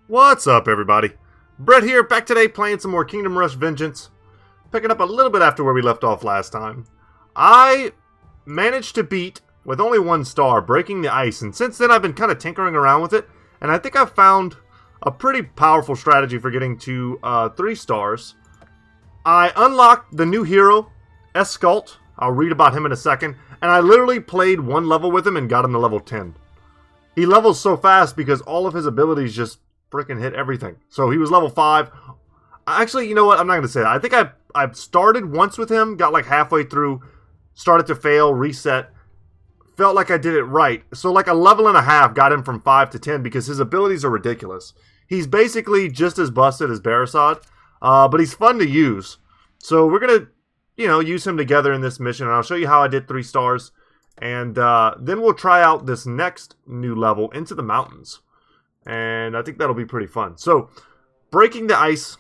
What's up, everybody? Brett here, back today playing some more Kingdom Rush Vengeance. Picking up a little bit after where we left off last time. I managed to beat, with only 1 star, breaking the ice, and since then I've been kind of tinkering around with it, and I think I've found a pretty powerful strategy for getting to 3 stars. I unlocked the new hero, Escalt. I'll read about him in a second, and I literally played 1 level with him and got him to level 10. He levels so fast because all of his abilities just freaking hit everything. So he was level 5. Actually, you know what? I'm not going to say that. I think I started once with him, got like halfway through, started to fail, reset. Felt like I did it right. So like a level and a half got him from 5 to 10 because his abilities are ridiculous. He's basically just as busted as Barasad, but he's fun to use. So we're going to, use him together in this mission, and I'll show you how I did 3 stars. And then we'll try out this next new level, Into the Mountains. And I think that'll be pretty fun. So, breaking the ice.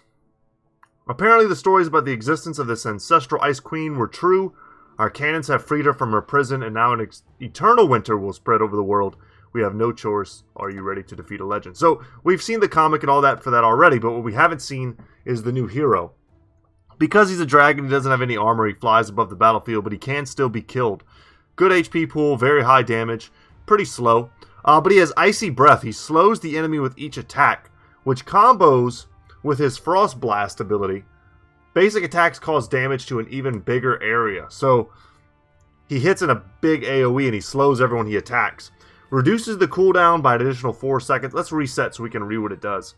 Apparently the stories about the existence of this ancestral ice queen were true. Our cannons have freed her from her prison, and now an eternal winter will spread over the world. We have no choice. Are you ready to defeat a legend? So, we've seen the comic and all that for that already, but what we haven't seen is the new hero. Because he's a dragon, he doesn't have any armor, he flies above the battlefield, but he can still be killed. Good HP pool, very high damage, pretty slow. But he has Icy Breath. He slows the enemy with each attack, which combos with his Frost Blast ability. Basic attacks cause damage to an even bigger area. So he hits in a big AoE and he slows everyone he attacks. Reduces the cooldown by an additional 4 seconds. Let's reset so we can read what it does.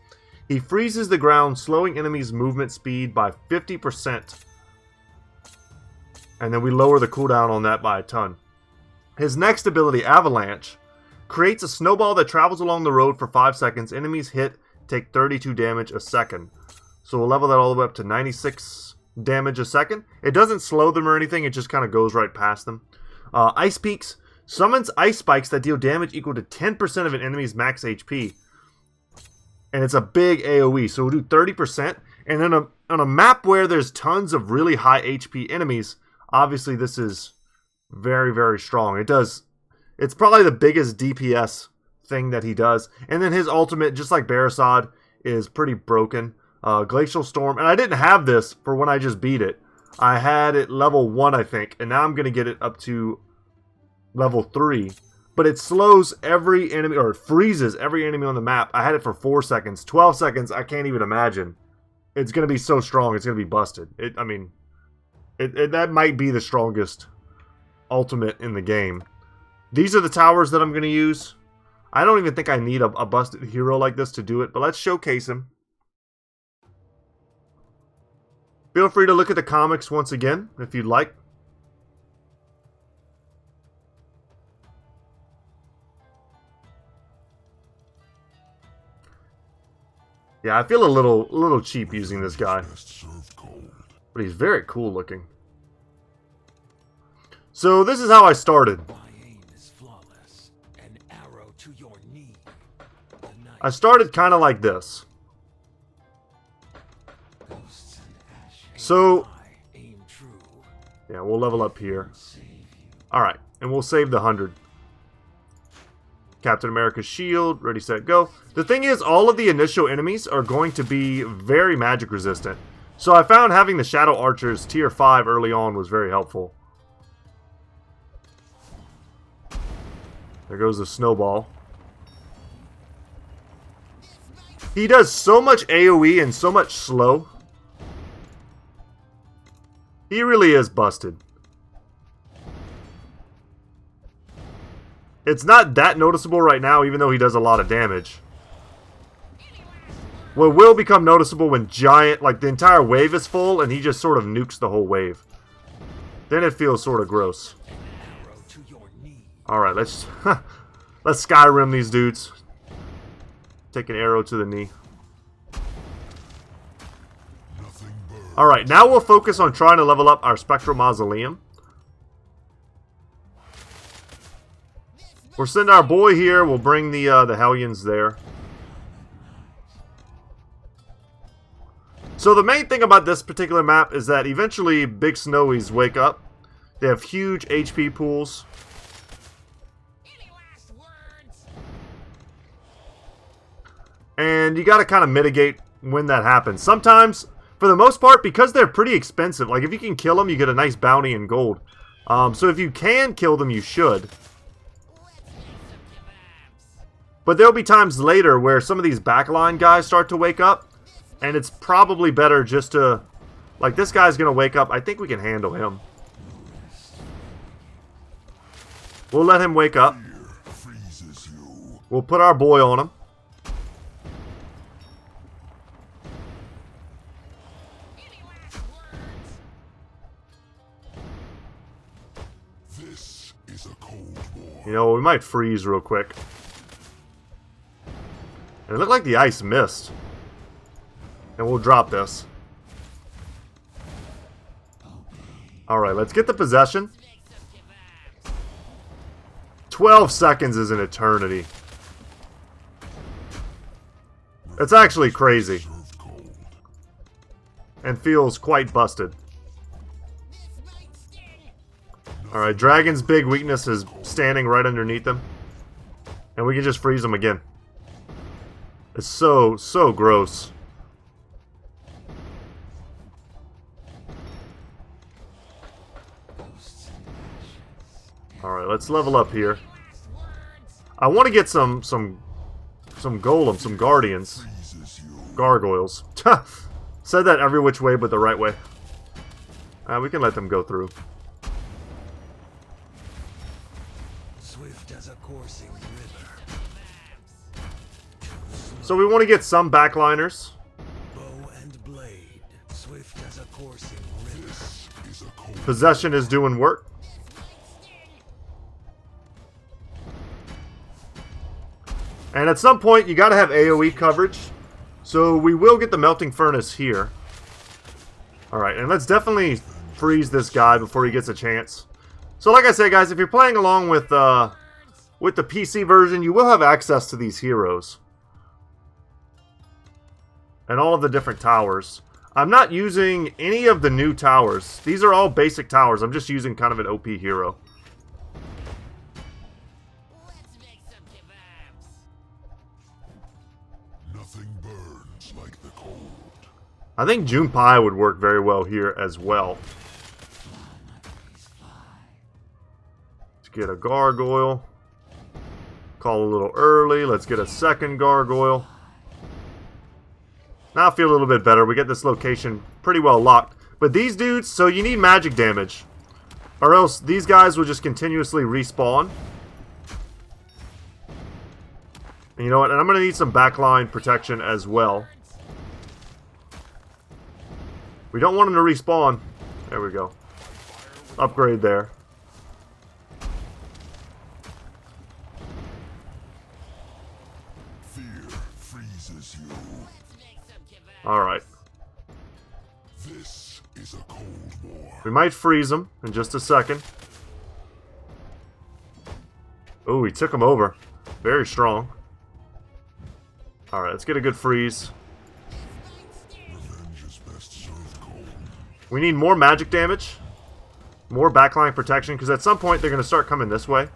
He freezes the ground, slowing enemies' movement speed by 50%. And then we lower the cooldown on that by a ton. His next ability, Avalanche, creates a snowball that travels along the road for 5 seconds. Enemies hit take 32 damage a second. So we'll level that all the way up to 96 damage a second. It doesn't slow them or anything, it just kind of goes right past them. Ice Peaks summons ice spikes that deal damage equal to 10% of an enemy's max HP. And it's a big AoE, so we'll do 30%. And then on a map where there's tons of really high HP enemies, obviously this is very, very strong. It's probably the biggest DPS thing that he does. And then his ultimate, just like Barasad, is pretty broken. Glacial Storm. And I didn't have this for when I just beat it. I had it level 1, I think. And now I'm going to get it up to level 3. But it slows every enemy, or it freezes every enemy on the map. I had it for 4 seconds. 12 seconds, I can't even imagine. It's going to be so strong, it's going to be busted. That might be the strongest ultimate in the game. These are the towers that I'm going to use. I don't even think I need a busted hero like this to do it, but let's showcase him. Feel free to look at the comics once again, if you'd like. Yeah, I feel a little cheap using this guy. But he's very cool looking. So this is how I started. I started kind of like this. So, yeah, we'll level up here. Alright, and we'll save the 100. Captain America's shield, ready, set, go. The thing is, all of the initial enemies are going to be very magic resistant. So I found having the Shadow Archers tier 5 early on was very helpful. There goes the snowball. He does so much AoE and so much slow. He really is busted. It's not that noticeable right now, even though he does a lot of damage. What will become noticeable when the entire wave is full and he just sort of nukes the whole wave. Then it feels sort of gross. Alright, let's Skyrim these dudes. Take an arrow to the knee. Alright, now we'll focus on trying to level up our Spectral Mausoleum. We'll send our boy here. We'll bring the Hellions there. So the main thing about this particular map is that eventually Big Snowies wake up. They have huge HP pools. And you got to kind of mitigate when that happens. Sometimes, for the most part, because they're pretty expensive, like if you can kill them, you get a nice bounty in gold. So if you can kill them, you should. But there'll be times later where some of these backline guys start to wake up. And it's probably better just to... Like, this guy's going to wake up. I think we can handle him. We'll let him wake up. We'll put our boy on him. You know, we might freeze real quick. And it looked like the ice missed. And we'll drop this. Alright, let's get the possession. 12 seconds is an eternity. It's actually crazy. And feels quite busted. Alright, Dragon's big weakness is standing right underneath them. And we can just freeze them again. It's so gross. Alright, let's level up here. I want to get some golems, some guardians. Gargoyles. Said that every which way but the right way. We can let them go through. So we want to get some backliners. Possession is doing work. And at some point, you got to have AoE coverage. So we will get the Melting Furnace here. Alright, and let's definitely freeze this guy before he gets a chance. So like I said, guys, if you're playing along with the PC version, you will have access to these heroes. And all of the different towers. I'm not using any of the new towers. These are all basic towers. I'm just using kind of an OP hero. I think Junpei would work very well here as well. Let's get a gargoyle. Call a little early. Let's get a second gargoyle. Now I feel a little bit better. We get this location pretty well locked. But these dudes, so you need magic damage. Or else these guys will just continuously respawn. And you know what? And I'm going to need some backline protection as well. We don't want them to respawn. There we go. Upgrade there. Fear freezes you. Alright. This is a cold war. We might freeze them in just a second. Oh, he took him over. Very strong. Alright, let's get a good freeze. We need more magic damage. More backline protection, because at some point they're going to start coming this way.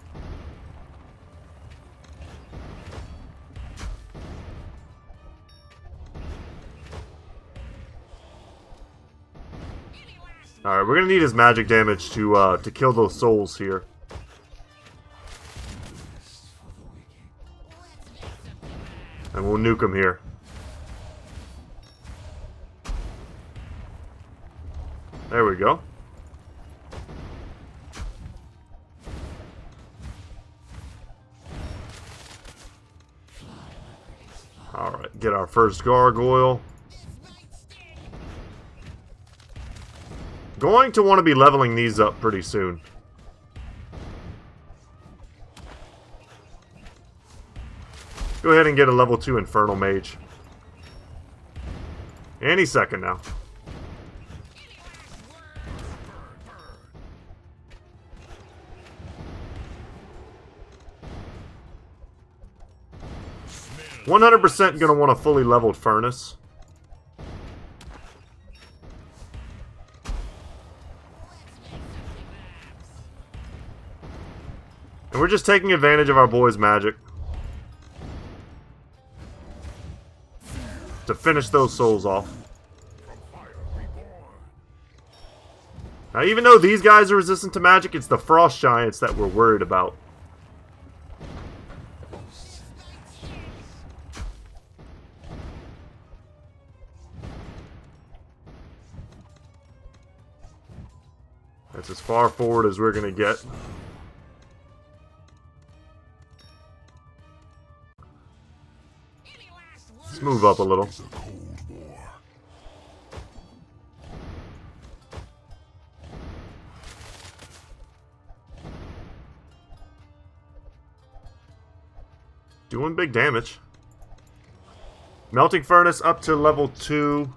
Alright, we're going to need his magic damage to kill those souls here. And we'll nuke him here. There we go. Alright, get our first gargoyle. Going to want to be leveling these up pretty soon. Go ahead and get a level 2 Inferno Mage. Any second now. %, gonna want a fully leveled furnace. And we're just taking advantage of our boy's magic. to finish those souls off. Now, even though these guys are resistant to magic, it's the frost giants that we're worried about. That's as far forward as we're going to get. Let's move up a little. Doing big damage. Melting Furnace up to level 2.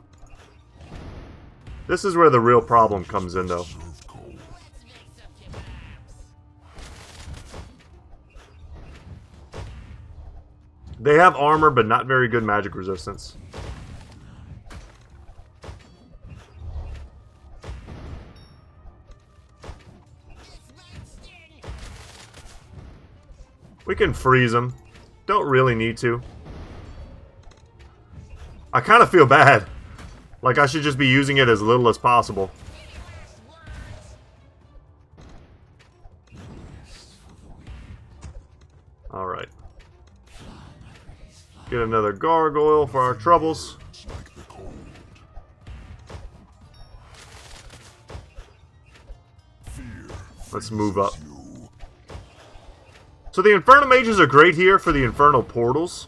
This is where the real problem comes in, though. They have armor, but not very good magic resistance. We can freeze them. Don't really need to. I kind of feel bad. Like I should just be using it as little as possible. Alright. Get another gargoyle for our troubles. Let's move up. So the Inferno Mages are great here for the Infernal Portals.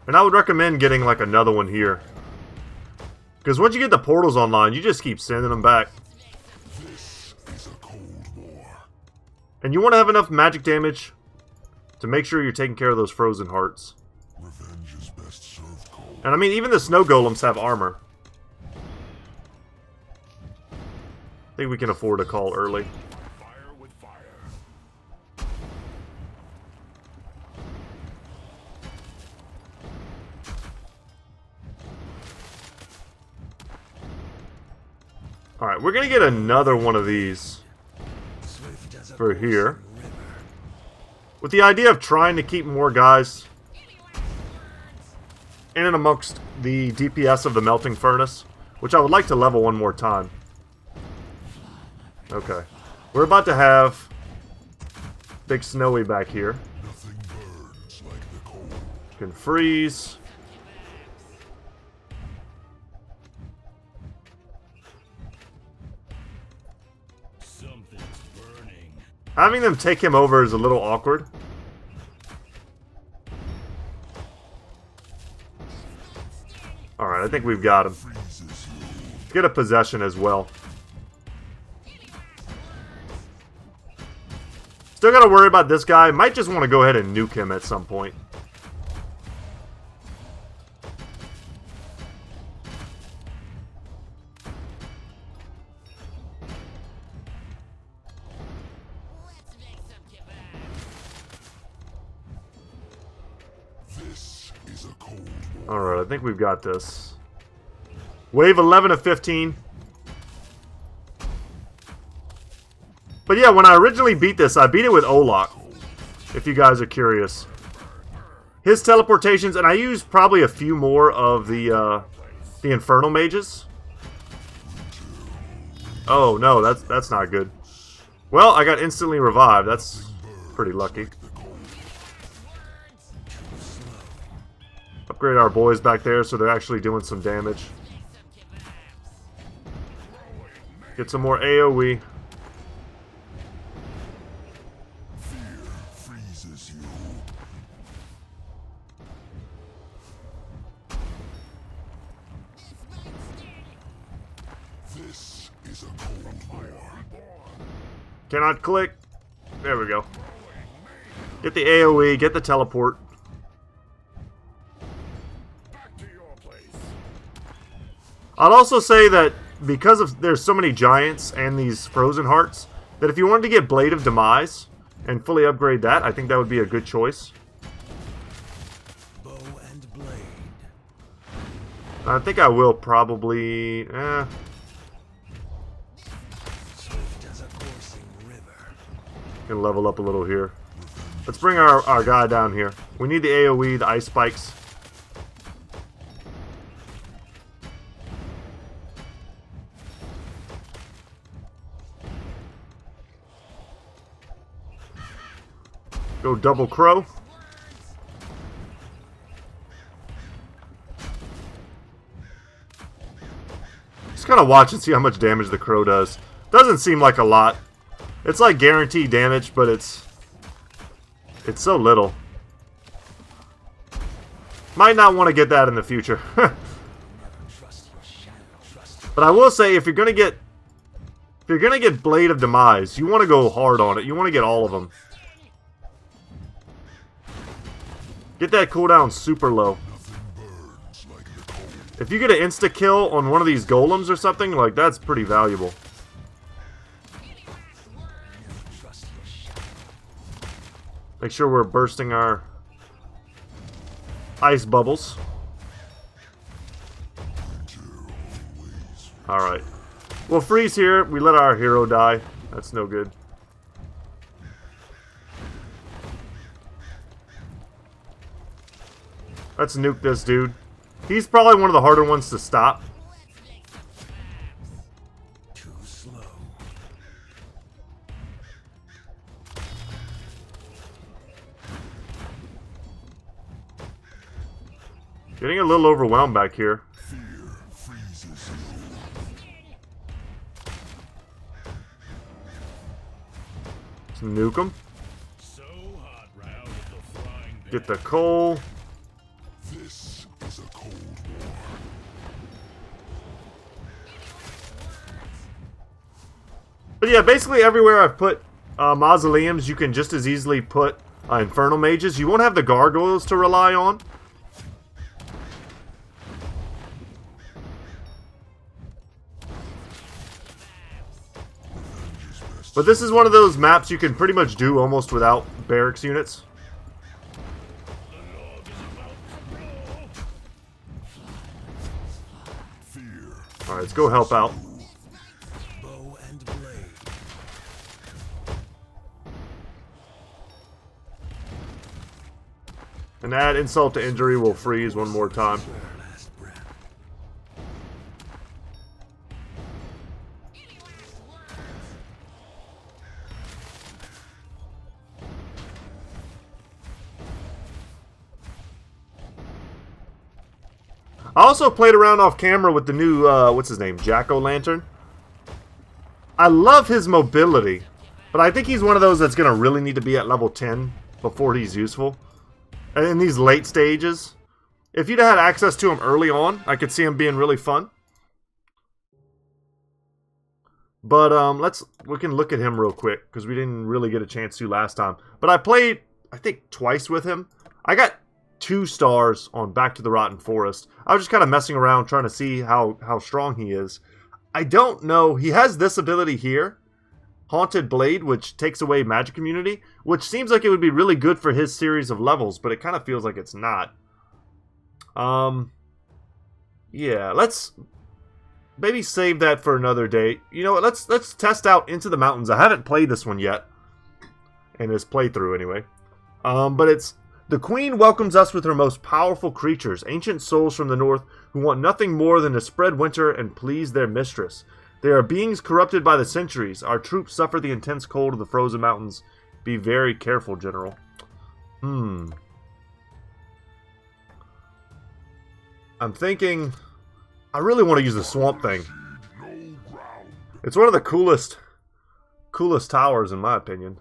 And I would recommend getting like another one here. Because once you get the portals online, you just keep sending them back. And you want to have enough magic damage to make sure you're taking care of those frozen hearts. And I mean, even the snow golems have armor. I think we can afford to call early. Alright, we're going to get another one of these for here. With the idea of trying to keep more guys in and amongst the DPS of the Melting Furnace, which I would like to level one more time. Okay. We're about to have Big Snowy back here. Can freeze. Having them take him over is a little awkward. Alright, I think we've got him. Get a possession as well. Still gotta worry about this guy. Might just want to go ahead and nuke him at some point. Alright, I think we've got this. Wave 11 of 15. But yeah, when I originally beat this, I beat it with Olok. If you guys are curious. His teleportations, and I used probably a few more of the Inferno Mages. Oh no, that's not good. Well, I got instantly revived. That's pretty lucky. Upgrade our boys back there so they're actually doing some damage. Get some more AoE. Cannot click. There we go. Get the AoE, get the teleport. I'd also say that because of there's so many giants and these frozen hearts, that if you wanted to get Blade of Demise and fully upgrade that, I think that would be a good choice. Bow and blade. I think I will probably... Swift as a coursing river. Can level up a little here. Let's bring our guy down here. We need the AoE, the ice spikes. Go double crow. Just kind of watch and see how much damage the crow does. Doesn't seem like a lot. It's like guaranteed damage, but it's so little. Might not want to get that in the future. But I will say, if you're gonna get Blade of Demise, you want to go hard on it. You want to get all of them. Get that cooldown super low. If you get an insta kill on one of these golems or something, like, that's pretty valuable. Make sure we're bursting our ice bubbles. Alright. We'll freeze here. We let our hero die. That's no good. Let's nuke this dude. He's probably one of the harder ones to stop. Too slow. Getting a little overwhelmed back here. Fear freezes Let's nuke him. So hot, round of the frying pan. Get the coal. This is a cold war. But yeah, basically everywhere I've put mausoleums, you can just as easily put Inferno Mages. You won't have the gargoyles to rely on. But this is one of those maps you can pretty much do almost without barracks units. Alright, let's go help out. Bow and blade. And add insult to injury will freeze one more time. Last breath. I also played around off camera with the new, what's his name, Jack-O-Lantern. I love his mobility, but I think he's one of those that's going to really need to be at level 10 before he's useful. And in these late stages, if you'd had access to him early on, I could see him being really fun. But we can look at him real quick, because we didn't really get a chance to last time. But I played, I think, twice with him. I got 2 stars on Back to the Rotten Forest. I was just kind of messing around trying to see how strong he is. I don't know. He has this ability here, Haunted Blade, which takes away magic immunity, which seems like it would be really good for his series of levels, but it kind of feels like it's not. Yeah, let's maybe save that for another day. You know what? Let's test out Into the Mountains. I haven't played this one yet, in this playthrough anyway. But it's the Queen welcomes us with her most powerful creatures, ancient souls from the north who want nothing more than to spread winter and please their mistress. They are beings corrupted by the centuries. Our troops suffer the intense cold of the frozen mountains. Be very careful, General. I'm thinking I really want to use the swamp thing. It's one of the coolest towers in my opinion.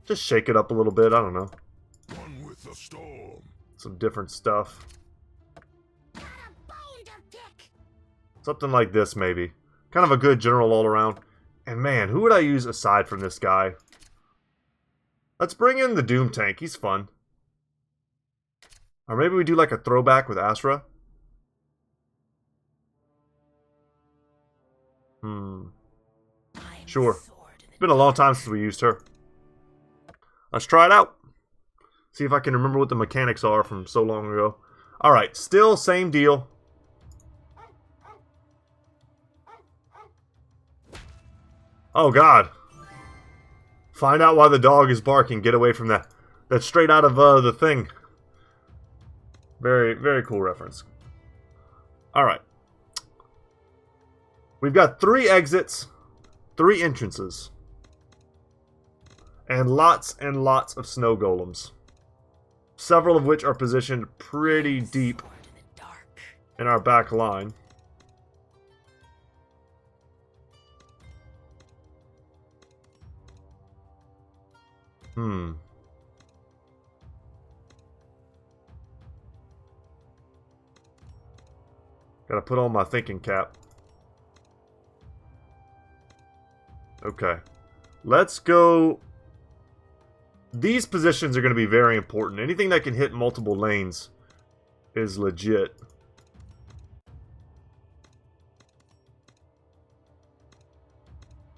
Just shake it up a little bit, I don't know. One with the storm. Some different stuff. Something like this, maybe. Kind of a good general all around. And man, who would I use aside from this guy? Let's bring in the Doom Tank. He's fun. Or maybe we do like a throwback with Asra. Sure. It's been a long time since we used her. Let's try it out. See if I can remember what the mechanics are from so long ago. Alright, still same deal. Oh god. Find out why the dog is barking. Get away from that. That's straight out of the thing. Very, very cool reference. Alright. We've got 3 exits, 3 entrances, and lots of snow golems. Several of which are positioned pretty deep in our back line. Gotta put on my thinking cap. Okay. Let's go. These positions are going to be very important. Anything that can hit multiple lanes is legit.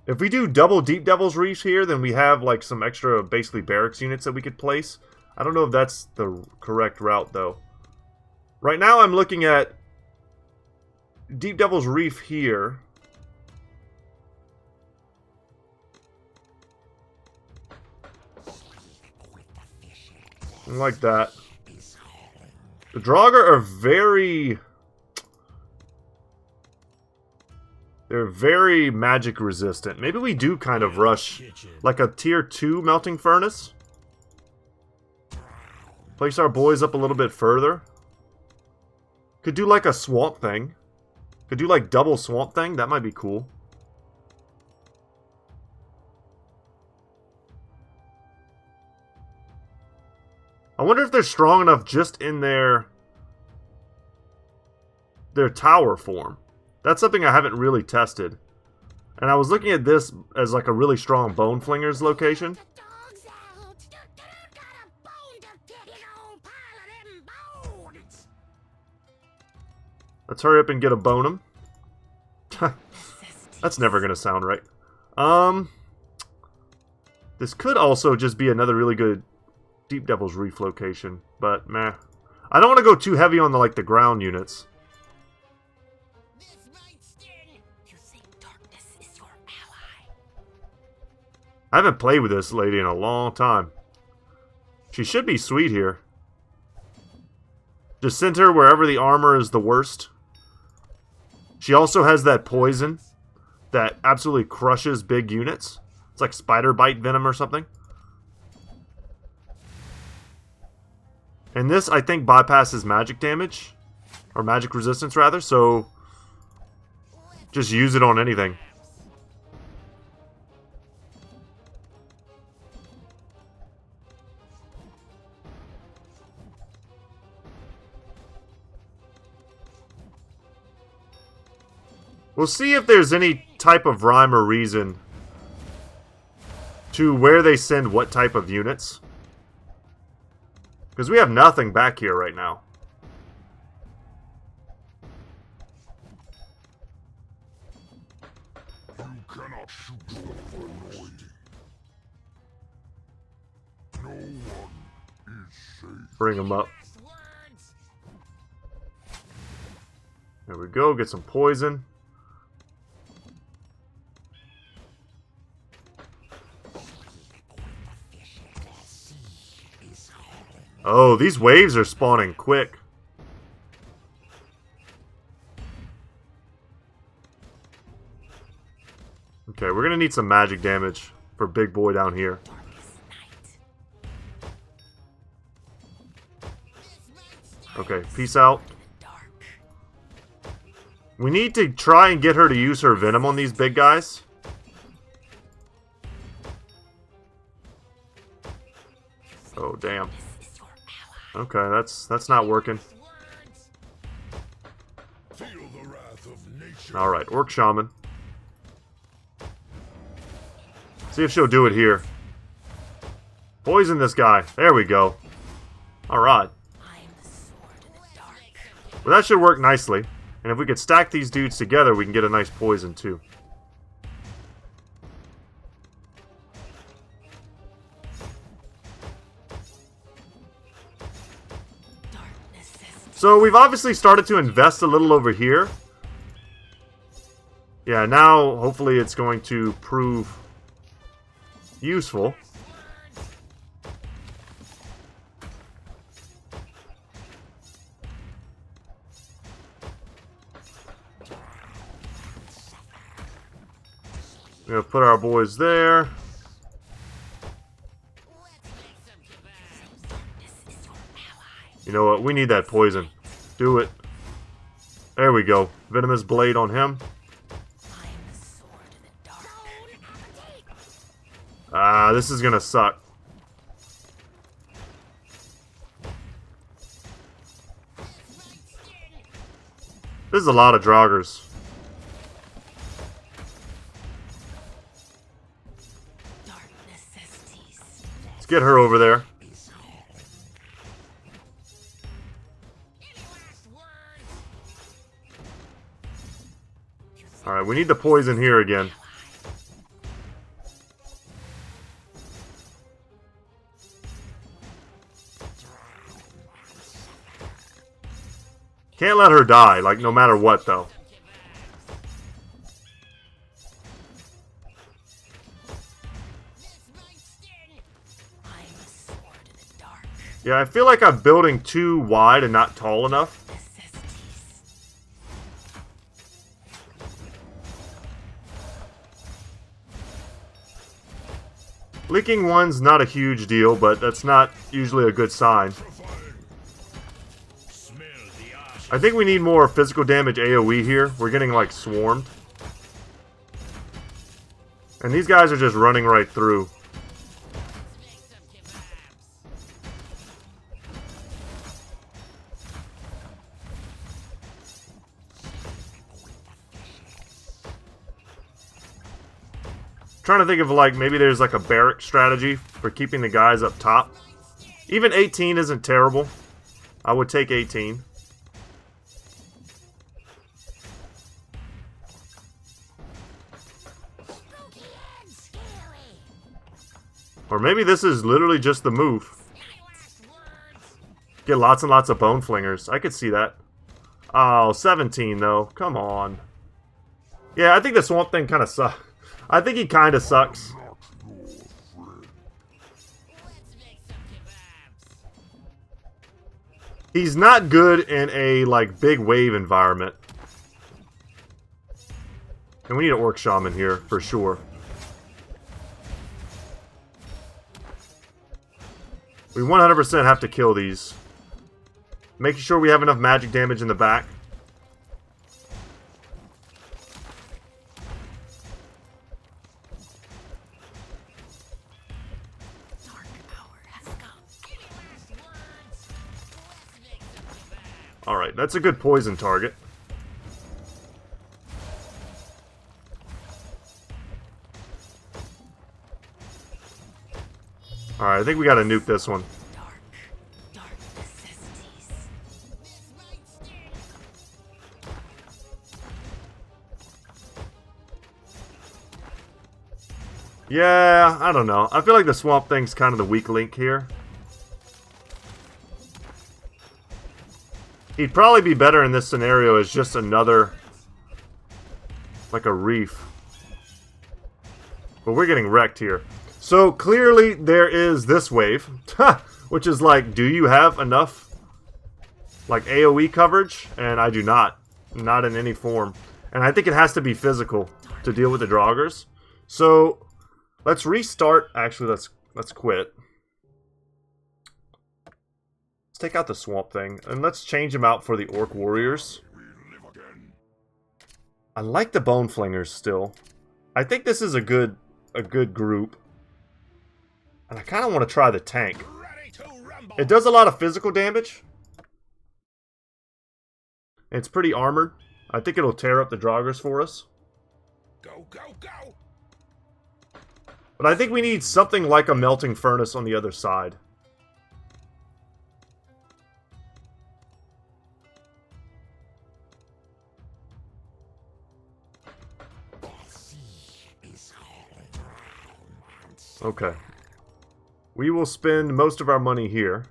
If we do double Deep Devil's Reef here, then we have like some extra basically barracks units that we could place. I don't know if that's the correct route though. Right now I'm looking at Deep Devil's Reef here. Like that. The Draugr are very... They're very magic resistant. Maybe we do kind of rush like a tier 2 melting furnace. Place our boys up a little bit further. Could do like a swamp thing. Could do like double swamp thing. That might be cool. I wonder if they're strong enough just in their tower form. That's something I haven't really tested. And I was looking at this as like a really strong Bone Flingers location. Let's hurry up and get a Bonum. That's never going to sound right. This could also just be another really good Deep Devil's Reef location, but meh. I don't want to go too heavy on the ground units. You think darkness is your ally? I haven't played with this lady in a long time. She should be sweet here. Just send her wherever the armor is the worst. She also has that poison that absolutely crushes big units. It's like spider bite venom or something. And this, I think, bypasses magic damage. Or magic resistance, rather. So, just use it on anything. We'll see if there's any type of rhyme or reason to where they send what type of units. Because we have nothing back here right now. You cannot shoot them for noise. No one is safe. Bring them up. There we go. Get some poison. Oh, these waves are spawning quick. Okay, we're gonna need some magic damage for big boy down here. Okay, peace out. We need to try and get her to use her venom on these big guys. Oh, damn. Okay, that's not working. Alright, Orc Shaman. See if she'll do it here. Poison this guy. There we go. Alright. Well, that should work nicely. And if we could stack these dudes together, we can get a nice poison too. So we've obviously started to invest a little over here. Yeah, now hopefully it's going to prove useful. We're gonna put our boys there. You know what? We need that poison. Do it. There we go. Venomous blade on him. Ah, this is gonna suck. This is a lot of Draugrs. Let's get her over there. Alright, we need the poison here again. Can't let her die, like, no matter what, though. Yeah, I feel like I'm building too wide and not tall enough. Leaking one's not a huge deal, but that's not usually a good sign. I think we need more physical damage AoE here. We're getting, like, swarmed. And these guys are just running right through. Trying to think of, like, maybe there's like a barrack strategy for keeping the guys up top. Even 18 isn't terrible. I would take 18. Or maybe this is literally just the move. Get lots and lots of bone flingers. I could see that. Oh, 17 though. Come on. Yeah, I think the swamp thing kind of sucks. I think he kind of sucks. He's not good in a, like, big wave environment. And we need an Orc Shaman here, for sure. We 100% have to kill these. Making sure we have enough magic damage in the back. Alright, that's a good poison target. Alright, I think we gotta nuke this one. Yeah, I don't know. I feel like the swamp thing's kind of the weak link here. He'd probably be better in this scenario as just another, like a reef. But we're getting wrecked here. So clearly there is this wave, which is like, do you have enough, like, AoE coverage? And I do not. Not in any form. And I think it has to be physical to deal with the Draugrs. So let's restart. Actually, let's quit. Let's take out the swamp thing, and let's change them out for the Orc Warriors. I like the Bone Flingers still. I think this is a good group. And I kind of want to try the tank. It does a lot of physical damage. It's pretty armored. I think it'll tear up the Draugrs for us. Go, go, go! But I think we need something like a Melting Furnace on the other side. Okay. We will spend most of our money here.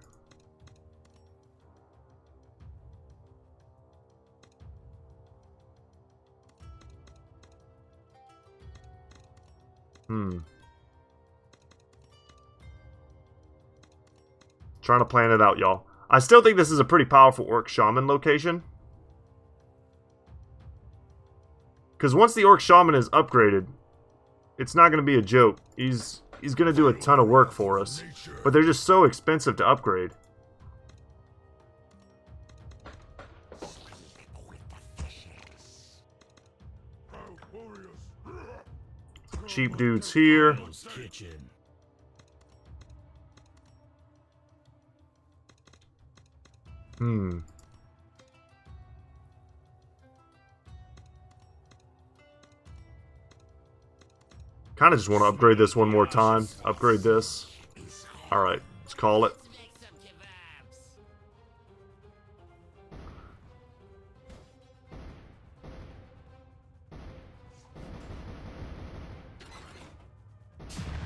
Trying to plan it out, y'all. I still think this is a pretty powerful Orc Shaman location. Because once the Orc Shaman is upgraded, it's not going to be a joke. He's going to do a ton of work for us. But they're just so expensive to upgrade. Cheap dudes here. Kitchen. Kind of just want to upgrade this one more time. Upgrade this. Alright, let's call it.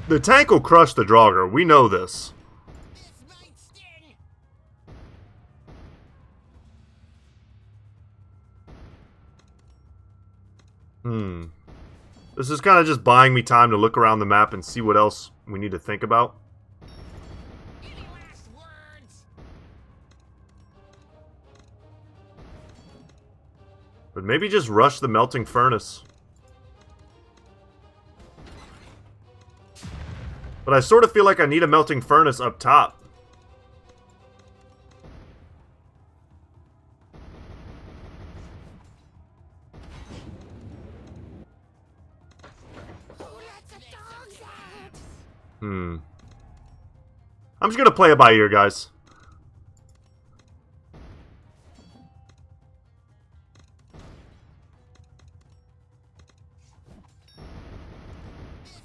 The tank will crush the Draugr. We know this. This is kind of just buying me time to look around the map and see what else we need to think about. But maybe just rush the melting furnace. But I sort of feel like I need a melting furnace up top. I'm just gonna play it by ear, guys.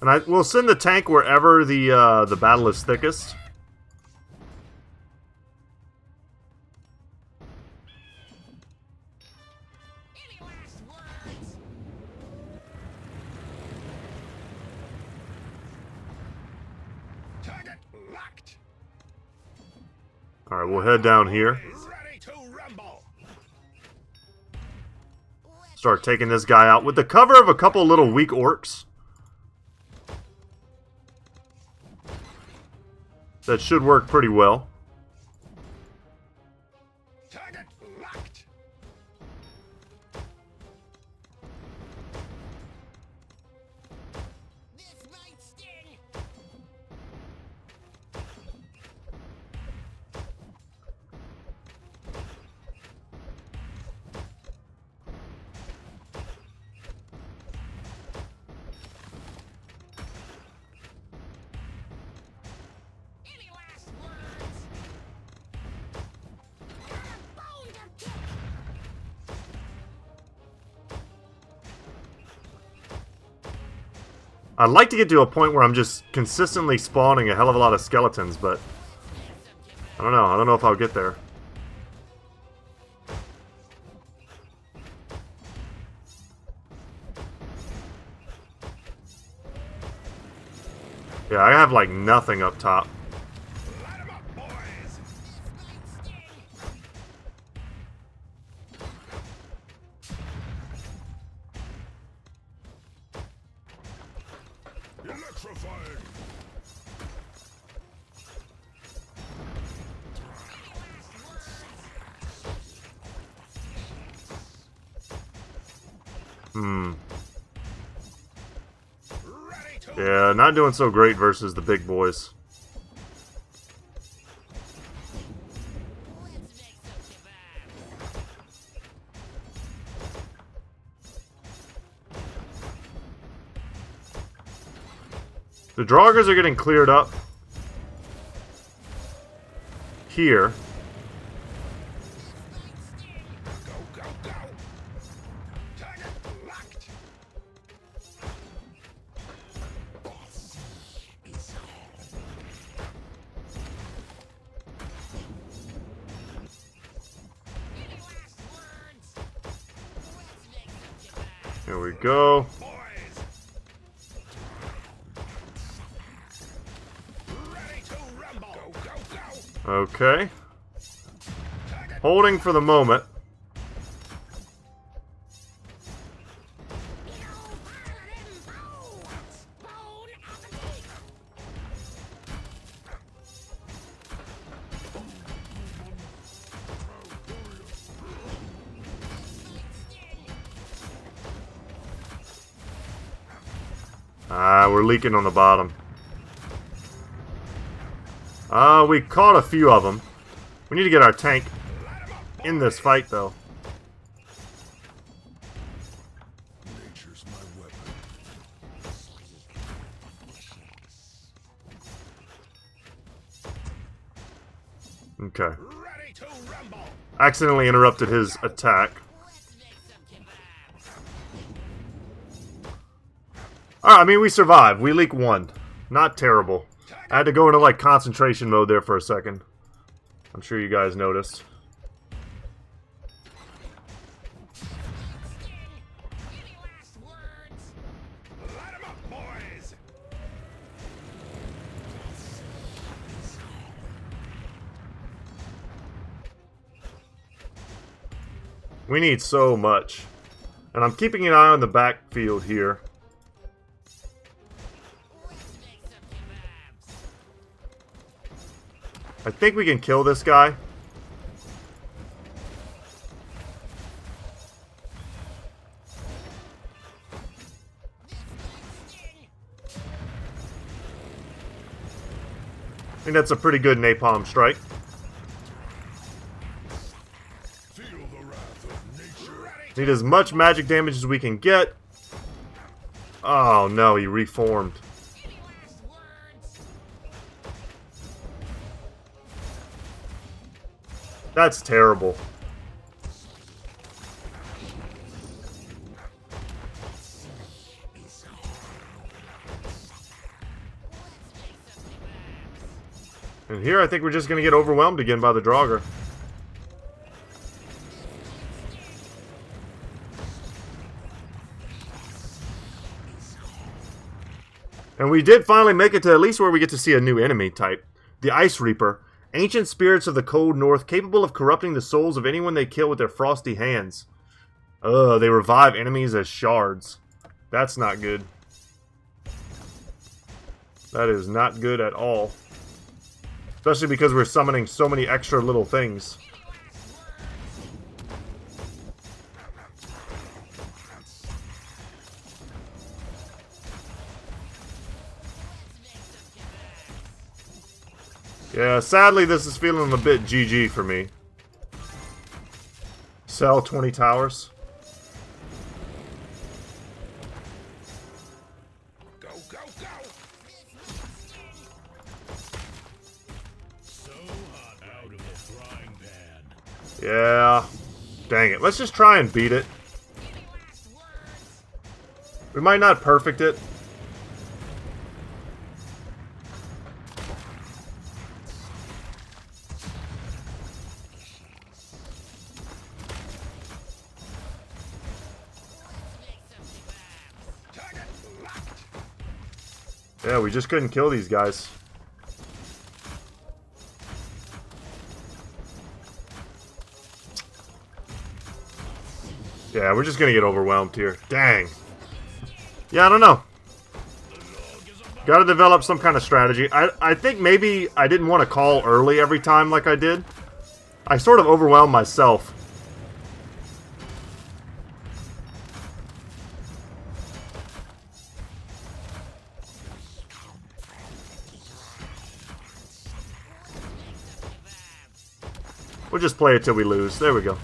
And we'll send the tank wherever the battle is thickest. Alright, we'll head down here. Start taking this guy out with the cover of a couple little weak orcs. That should work pretty well. I'd like to get to a point where I'm just consistently spawning a hell of a lot of skeletons, but I don't know. I don't know if I'll get there. Yeah, I have like nothing up top. Yeah, not doing so great versus the big boys. The Draugrs are getting cleared up here. There we go. Okay. Holding for the moment. We're leaking on the bottom. We caught a few of them. We need to get our tank in this fight, though. Nature's my weapon. Okay. Ready to rumble. Accidentally interrupted his attack. Alright, I mean, we survived. We leak 1. Not terrible. I had to go into, like, concentration mode there for a second. I'm sure you guys noticed. Light 'em up, boys. We need so much. And I'm keeping an eye on the backfield here. I think we can kill this guy. I think that's a pretty good napalm strike. Feel the wrath of nature. Need as much magic damage as we can get. Oh no, he reformed. That's terrible. And here I think we're just going to get overwhelmed again by the Draugr. And we did finally make it to at least where we get to see a new enemy type. The Ice Reaper. Ancient spirits of the cold north, capable of corrupting the souls of anyone they kill with their frosty hands. They revive enemies as shards. That's not good. That is not good at all. Especially because we're summoning so many extra little things. Yeah, sadly this is feeling a bit GG for me. Sell 20 towers. Go, go, go. So hot out of the frying pan. Yeah. Dang it. Let's just try and beat it. We might not perfect it. Yeah, we just couldn't kill these guys. Yeah, we're just gonna get overwhelmed here. Dang. Yeah, I don't know. Gotta develop some kind of strategy. I think maybe I didn't want to call early every time like I did. I sort of overwhelmed myself. We'll just play it till we lose. There we go.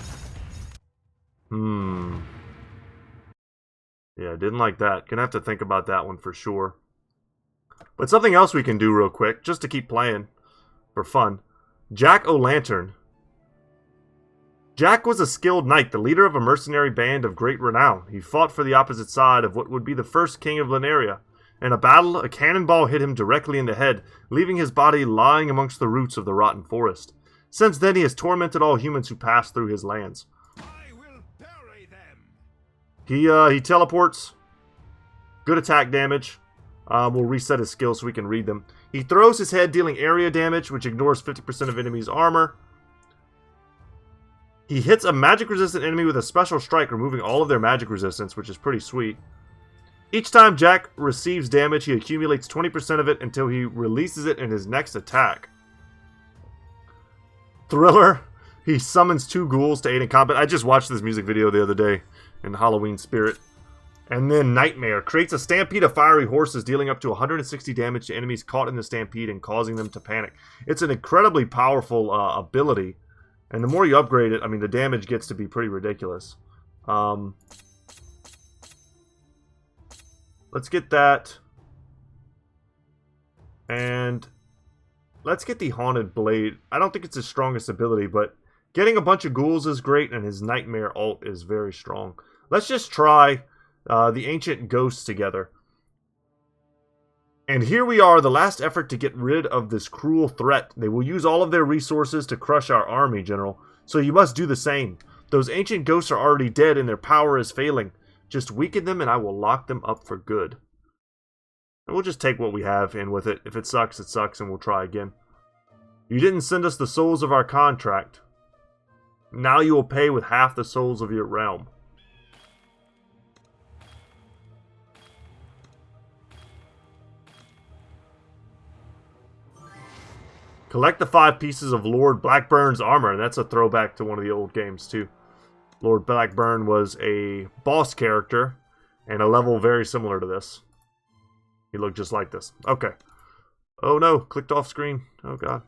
Yeah, didn't like that. Gonna have to think about that one for sure. But something else we can do real quick, just to keep playing for fun. Jack O'Lantern. Jack was a skilled knight, the leader of a mercenary band of great renown. He fought for the opposite side of what would be the first king of Lenaria. In a battle, a cannonball hit him directly in the head, leaving his body lying amongst the roots of the rotten forest. Since then, he has tormented all humans who pass through his lands. I will bury them. He teleports. Good attack damage. We'll reset his skills so we can read them. He throws his head, dealing area damage, which ignores 50% of enemies' armor. He hits a magic-resistant enemy with a special strike, removing all of their magic resistance, which is pretty sweet. Each time Jack receives damage, he accumulates 20% of it until he releases it in his next attack. Thriller. He summons 2 ghouls to aid in combat. I just watched this music video the other day in Halloween spirit. And then Nightmare creates a stampede of fiery horses, dealing up to 160 damage to enemies caught in the stampede and causing them to panic. It's an incredibly powerful ability, and the more you upgrade it, I mean, the damage gets to be pretty ridiculous. Let's get that. And let's get the Haunted Blade. I don't think it's his strongest ability, but getting a bunch of ghouls is great, and his Nightmare ult is very strong. Let's just try the Ancient Ghosts together. And here we are, the last effort to get rid of this cruel threat. They will use all of their resources to crush our army, General. So you must do the same. Those Ancient Ghosts are already dead and their power is failing. Just weaken them and I will lock them up for good. And we'll just take what we have in with it. If it sucks, and we'll try again. You didn't send us the souls of our contract. Now you will pay with half the souls of your realm. Collect the 5 pieces of Lord Blackburn's armor. And that's a throwback to one of the old games, too. Lord Blackburn was a boss character and a level very similar to this. He looked just like this. Okay. Oh no, clicked off screen. Oh god.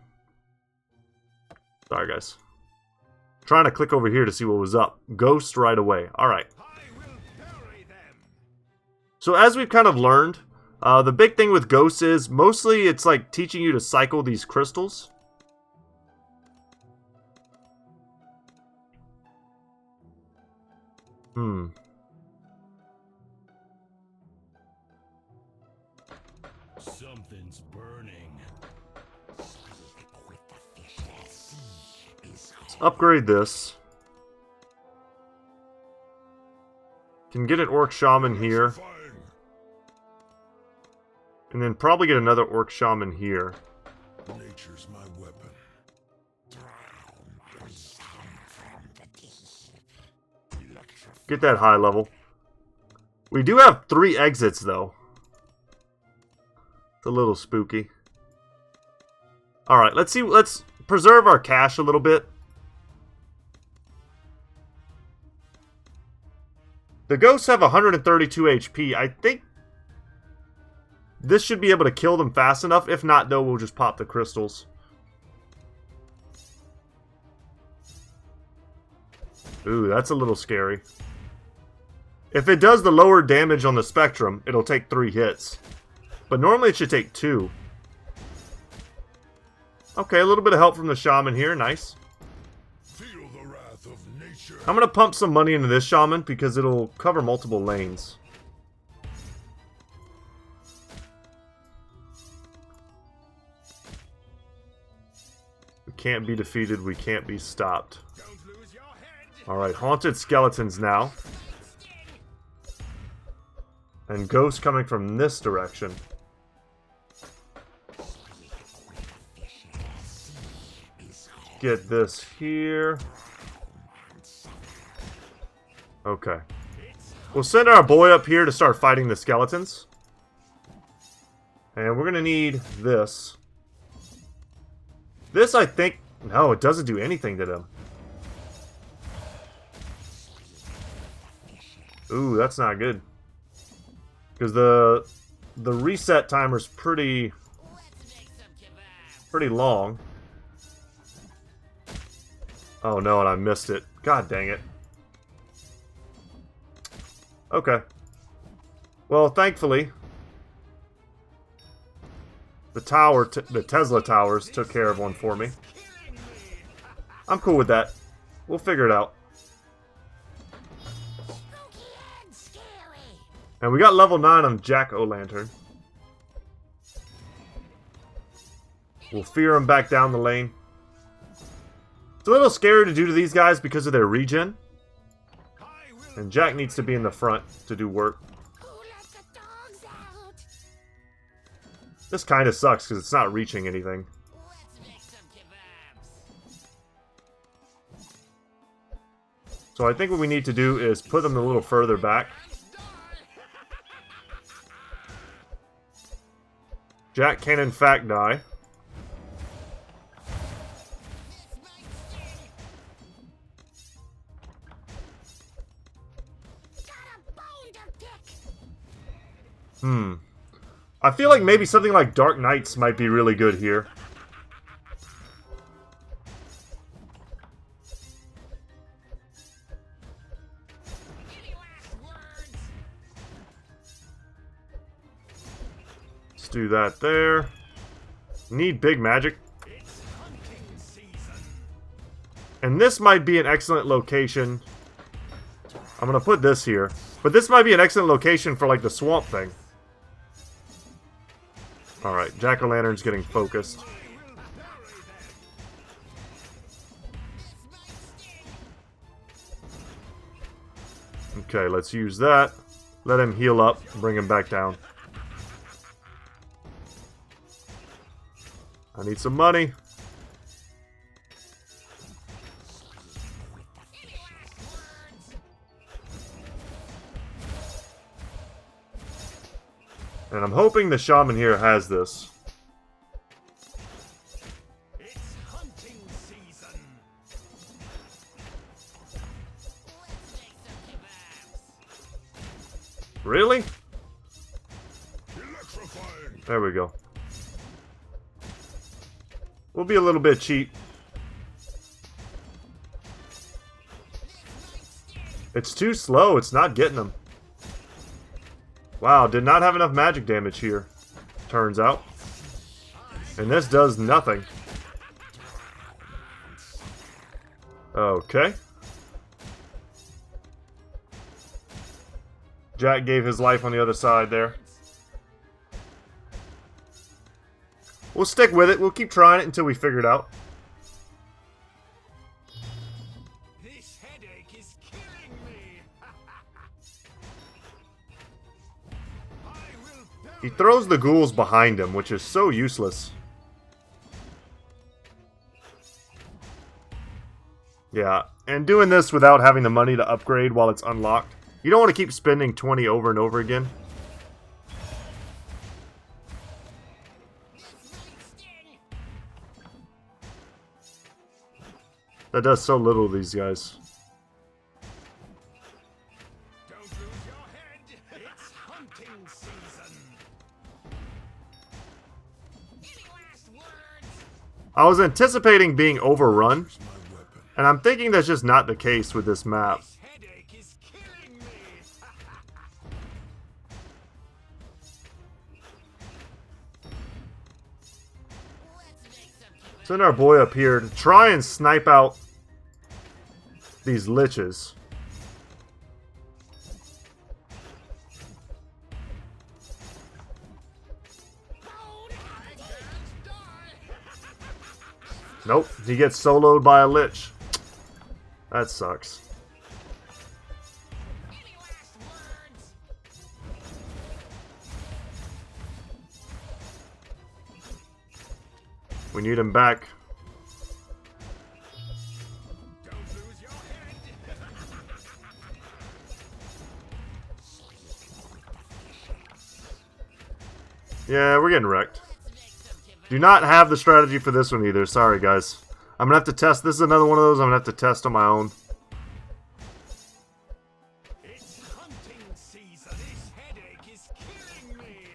Sorry guys. Trying to click over here to see what was up. Ghost right away. Alright. So as we've kind of learned, the big thing with ghosts is mostly it's like teaching you to cycle these crystals. Something's burning. Let's upgrade this. Can get an Orc Shaman here. And then probably get another Orc Shaman here. Nature's my weapon. Get that high level. We do have 3 exits though. It's a little spooky. Alright, let's see. Let's preserve our cash a little bit. The ghosts have 132 HP. I think this should be able to kill them fast enough. If not, though, we'll just pop the crystals. Ooh, that's a little scary. If it does the lower damage on the spectrum, it'll take 3 hits. But normally it should take 2. Okay, a little bit of help from the shaman here. Nice. Feel the wrath of nature. I'm going to pump some money into this shaman because it'll cover multiple lanes. We can't be defeated. We can't be stopped. Alright, haunted skeletons now. And ghosts coming from this direction. Get this here. Okay. We'll send our boy up here to start fighting the skeletons. And we're going to need this. This, I think... No, it doesn't do anything to them. Ooh, that's not good. Because the reset timer's pretty long. Oh no, and I missed it. God dang it. Okay. Well, thankfully, the Tesla towers took care of one for me. I'm cool with that. We'll figure it out. And we got level 9 on Jack-O-Lantern. We'll fear him back down the lane. It's a little scary to do to these guys because of their regen. And Jack needs to be in the front to do work. This kind of sucks because it's not reaching anything. So I think what we need to do is put them a little further back. Jack can in fact die. I feel like maybe something like Dark Knights might be really good here. Let's do that there. Need big magic. And this might be an excellent location. I'm gonna put this here. But this might be an excellent location for like the swamp thing. Alright, Jack-o'-lantern's getting focused. Okay, let's use that. Let him heal up, bring him back down. I need some money. And I'm hoping the shaman here has this. It's hunting season. Really? Electrifying. There we go. We'll be a little bit cheap. It's too slow. It's not getting them. Wow, did not have enough magic damage here, turns out. And this does nothing. Okay. Jack gave his life on the other side there. We'll stick with it. We'll keep trying it until we figure it out. This headache is killing me. He throws the ghouls behind him, which is so useless. Yeah, and doing this without having the money to upgrade while it's unlocked. You don't want to keep spending 20 over and over again. That does so little to these guys. Don't lose your head. It's hunting season. Any last words? I was anticipating being overrun, My weapon. and I'm thinking that's just not the case with this map. This headache is killing me. Send our boy up here to try and snipe out these liches. Nope, he gets soloed by a lich. That sucks. Any last words? We need him back. Don't lose your head. Yeah, we're getting wrecked. Do not have the strategy for this one either. Sorry, guys. I'm going to have to test. This is another one of those I'm going to have to test on my own. It's hunting season. This headache is killing me.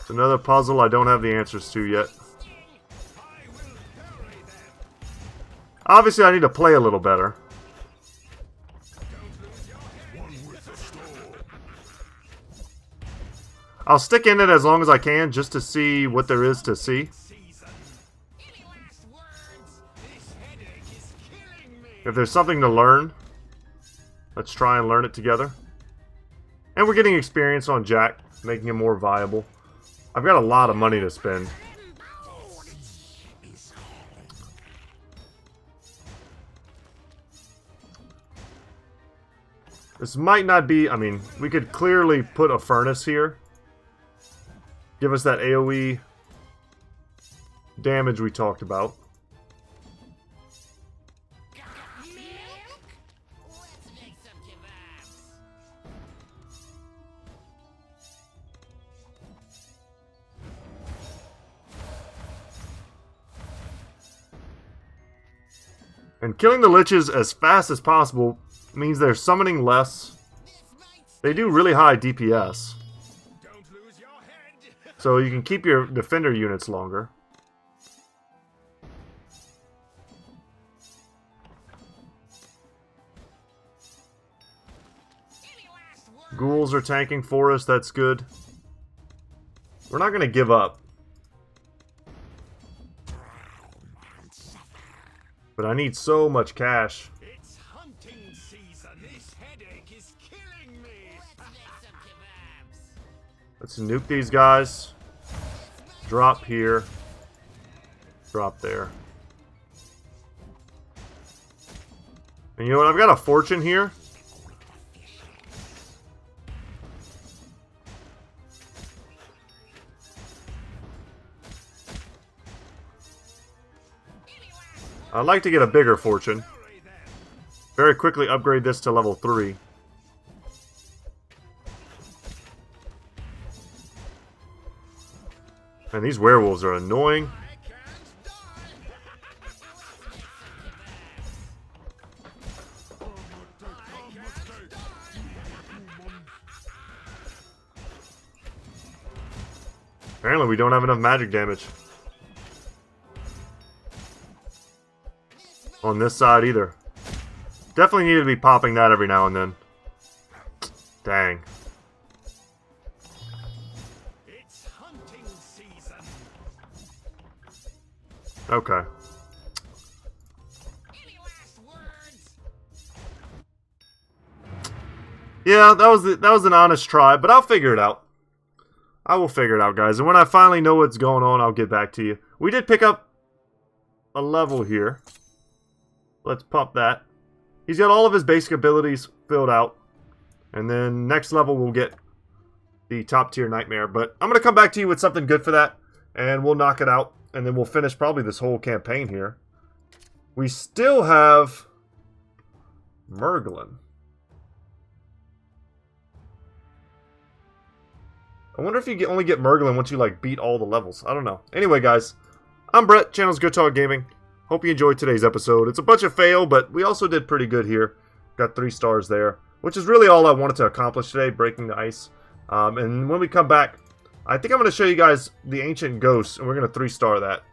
It's another puzzle I don't have the answers to yet. I will bury them. Obviously, I need to play a little better. Don't lose your head. One with the storm. I'll stick in it as long as I can just to see what there is to see. Season. Any last words? This headache is killing me. If there's something to learn, let's try and learn it together. And we're getting experience on Jack, making him more viable. I've got a lot of money to spend. This might not be... I mean, we could clearly put a furnace here. Give us that AoE damage we talked about. Milk? Let's make some kebabs. And killing the liches as fast as possible means they're summoning less. They do really high DPS. Don't lose So you can keep your defender units longer. Ghouls are tanking for us, that's good. We're not going to give up. But I need so much cash. It's hunting season. This headache is killing me. Let's make some kebabs. Let's nuke these guys. Drop here. Drop there. And you know what? I've got a fortune here. I'd like to get a bigger fortune. Very quickly upgrade this to level 3. And these werewolves are annoying. Apparently we don't have enough magic damage. On this side either. Definitely need to be popping that every now and then. Dang. It's hunting season. Okay. Any last words? Yeah, that was an honest try, but I'll figure it out. I will figure it out, guys. And when I finally know what's going on, I'll get back to you. We did pick up a level here. Let's pump that. He's got all of his basic abilities filled out. And then next level we'll get the top tier nightmare. But I'm going to come back to you with something good for that. And we'll knock it out. And then we'll finish probably this whole campaign here. We still have Merglin. I wonder if you only get Merglin once you like beat all the levels. I don't know. Anyway, guys, I'm Brett, channel's Goodtalk Gaming. Hope you enjoyed today's episode. It's a bunch of fail, but we also did pretty good here. Got 3 stars there, which is really all I wanted to accomplish today, breaking the ice. And when we come back, I think I'm going to show you guys the Ancient Ghosts, and we're going to 3-star that.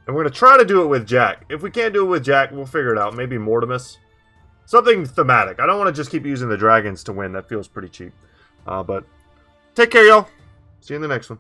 And we're going to try to do it with Jack. If we can't do it with Jack, we'll figure it out. Maybe Mortimus. Something thematic. I don't want to just keep using the dragons to win. That feels pretty cheap. But take care, y'all. See you in the next one.